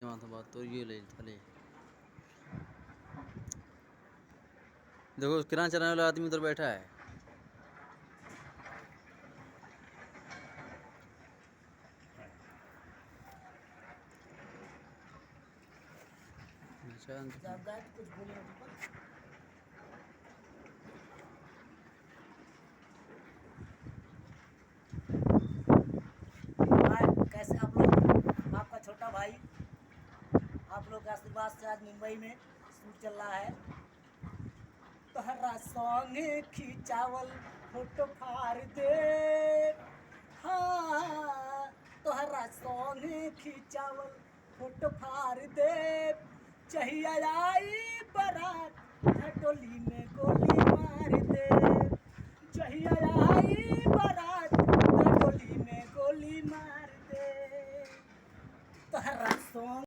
माथा बात तो ये ले थले देखो किराना चलाने वाला आदमी उधर बैठा है। कुछ बोले कैसे आप लोग, आपका छोटा भाई, आप लोग के आशीर्वाद से आज मुंबई में शूट चल रहा है। तोहरा सॉन्ग खिंचावल फोटो फाड़ दे, हाँ तोहरा सॉन्ग खिंचावल फोटो फाड़ दे। चाहिए आई बारात खटोली में गोली मार दे, चाहिए आई बारात खटोली में गोली मार दे। तोहरा सॉन्ग